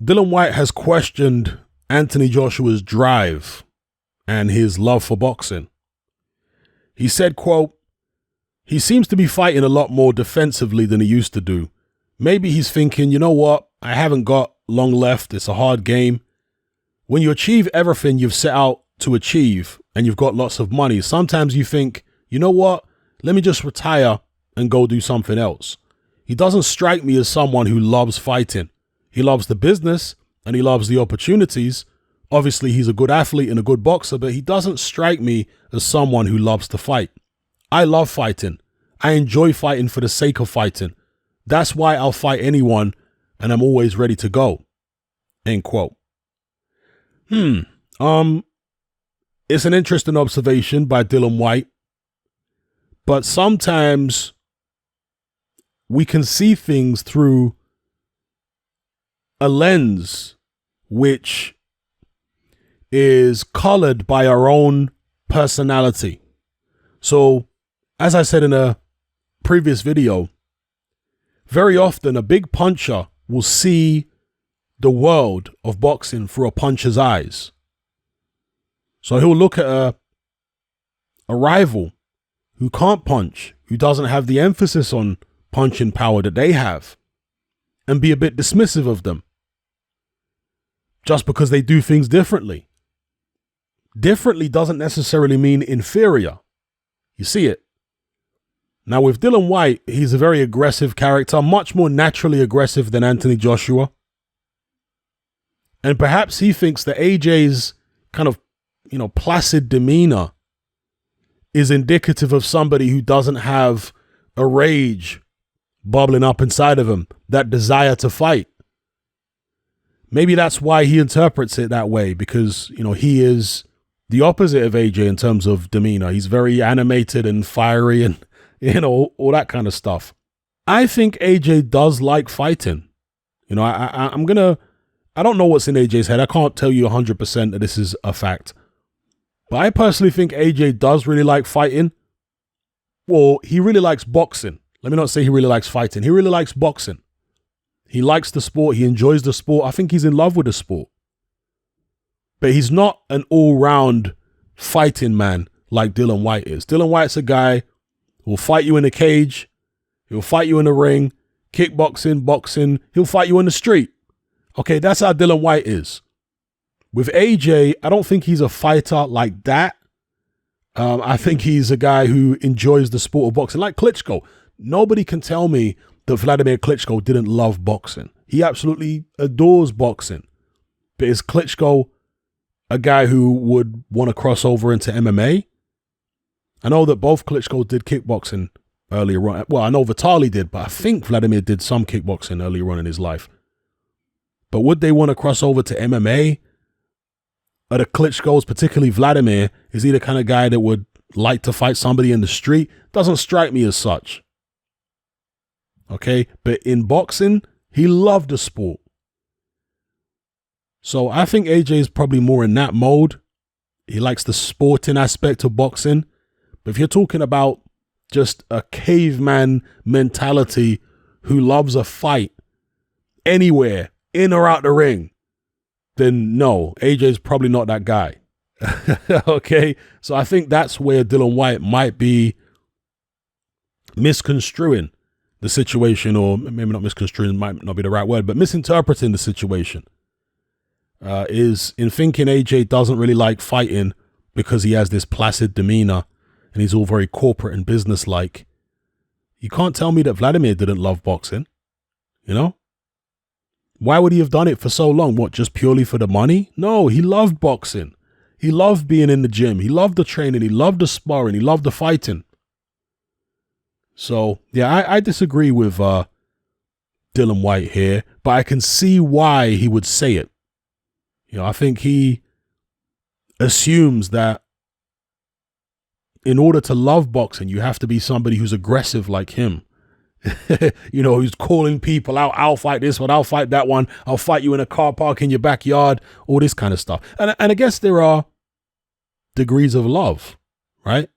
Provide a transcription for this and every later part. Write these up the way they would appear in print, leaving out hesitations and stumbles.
Dillian Whyte has questioned Anthony Joshua's drive and his love for boxing. He said, quote, "He seems to be fighting a lot more defensively than he used to do. Maybe he's thinking, you know what? I haven't got long left. It's a hard game. When you achieve everything you've set out to achieve and you've got lots of money, sometimes you think, you know what? Let me just retire and go do something else." He doesn't strike me as someone who loves fighting. He loves the business and he loves the opportunities. Obviously, he's a good athlete and a good boxer, but he doesn't strike me as someone who loves to fight. I love fighting. I enjoy fighting for the sake of fighting. That's why I'll fight anyone, and I'm always ready to go. End quote. It's an interesting observation by Dillian Whyte, but sometimes we can see things through a lens which is colored by our own personality. So, as I said in a previous video, very often a big puncher will see the world of boxing through a puncher's eyes. So he'll look at a rival who can't punch, who doesn't have the emphasis on punching power that they have, and be a bit dismissive of them just because they do things differently. Differently doesn't necessarily mean inferior. You see it. Now with Dillian Whyte, he's a very aggressive character, much more naturally aggressive than Anthony Joshua. And perhaps he thinks that AJ's kind of, placid demeanor is indicative of somebody who doesn't have a rage bubbling up inside of him, that desire to fight. Maybe that's why he interprets it that way, because, he is the opposite of AJ in terms of demeanor. He's very animated and fiery and, all that kind of stuff. I think AJ does like fighting. I don't know what's in AJ's head. I can't tell you 100% that this is a fact. But I personally think AJ does really like fighting. Well, he really likes boxing. Let me not say he really likes fighting. He really likes boxing. He likes the sport. He enjoys the sport. I think he's in love with the sport. But he's not an all-round fighting man like Dillian Whyte is. Dillian Whyte's a guy who will fight you in a cage. He'll fight you in the ring. Kickboxing, boxing. He'll fight you in the street. Okay, that's how Dillian Whyte is. With AJ, I don't think he's a fighter like that. I think he's a guy who enjoys the sport of boxing, like Klitschko. Nobody can tell me that Vladimir Klitschko didn't love boxing. He absolutely adores boxing. But is Klitschko a guy who would want to cross over into MMA? I know that both Klitschko did kickboxing earlier on. Well, I know Vitaly did, but I think Vladimir did some kickboxing earlier on in his life. But would they want to cross over to MMA? Are the Klitschko's, particularly Vladimir, is he the kind of guy that would like to fight somebody in the street? Doesn't strike me as such. Okay, but in boxing, he loved the sport. So I think AJ is probably more in that mode. He likes the sporting aspect of boxing. But if you're talking about just a caveman mentality who loves a fight anywhere, in or out the ring, then no, AJ's probably not that guy. Okay, so I think that's where Dillian Whyte might be misconstruing the situation, or maybe not misconstruing, might not be the right word, but misinterpreting the situation. Is in thinking AJ doesn't really like fighting because he has this placid demeanor and he's all very corporate and business-like. You can't tell me that Vladimir didn't love boxing, Why would he have done it for so long? What, just purely for the money? No, he loved boxing. He loved being in the gym. He loved the training. He loved the sparring. He loved the fighting. So, yeah, I disagree with Dillian Whyte here, but I can see why he would say it. I think he assumes that in order to love boxing, you have to be somebody who's aggressive like him. Who's calling people out. I'll fight this one. I'll fight that one. I'll fight you in a car park in your backyard. All this kind of stuff. And I guess there are degrees of love, right?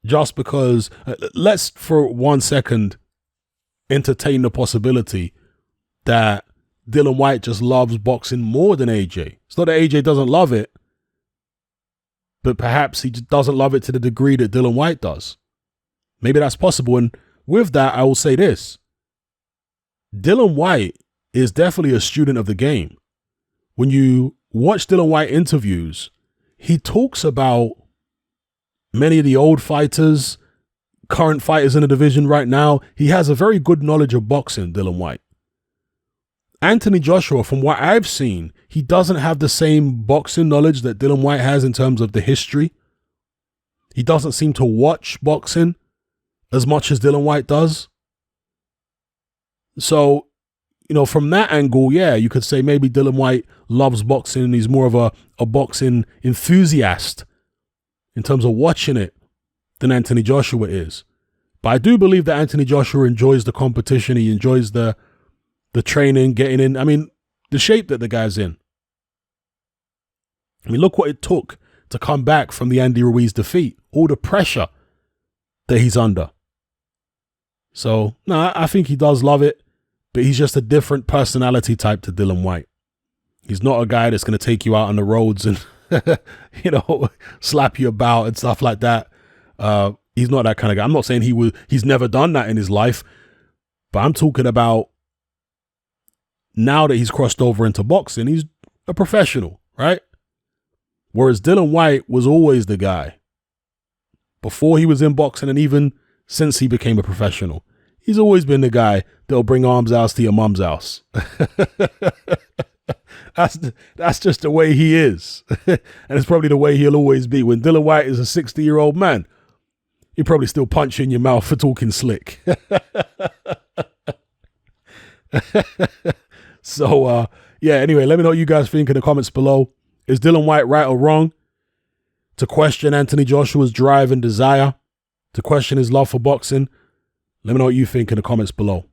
Just because, let's for 1 second entertain the possibility that Dillian Whyte just loves boxing more than AJ. It's not that AJ doesn't love it, but perhaps he just doesn't love it to the degree that Dillian Whyte does. Maybe that's possible. And with that, I will say this. Dillian Whyte is definitely a student of the game. When you watch Dillian Whyte interviews, he talks about many of the old fighters, current fighters in the division right now. He has a very good knowledge of boxing, Dillian Whyte. Anthony Joshua, from what I've seen, he doesn't have the same boxing knowledge that Dillian Whyte has in terms of the history. He doesn't seem to watch boxing as much as Dillian Whyte does. So, from that angle, yeah, you could say maybe Dillian Whyte loves boxing and he's more of a boxing enthusiast in terms of watching it than Anthony Joshua is. But I do believe that Anthony Joshua enjoys the competition. He enjoys the training, getting in. I mean, the shape that the guy's in. I mean, look what it took to come back from the Andy Ruiz defeat. All the pressure that he's under. So, no, I think he does love it, but he's just a different personality type to Dillian Whyte. He's not a guy that's going to take you out on the roads and, slap you about and stuff like that. He's not that kind of guy. I'm not saying he's never done that in his life, but I'm talking about now that he's crossed over into boxing, he's a professional, right? Whereas Dillian Whyte was always the guy. Before he was in boxing and even since he became a professional, he's always been the guy that'll bring arms out to your mum's house. That's just the way he is. And it's probably the way he'll always be. When Dillian Whyte is a 60-year-old man, he'll probably still punch you in your mouth for talking slick. So, anyway, let me know what you guys think in the comments below. Is Dillian Whyte right or wrong to question Anthony Joshua's drive and desire, to question his love for boxing? Let me know what you think in the comments below.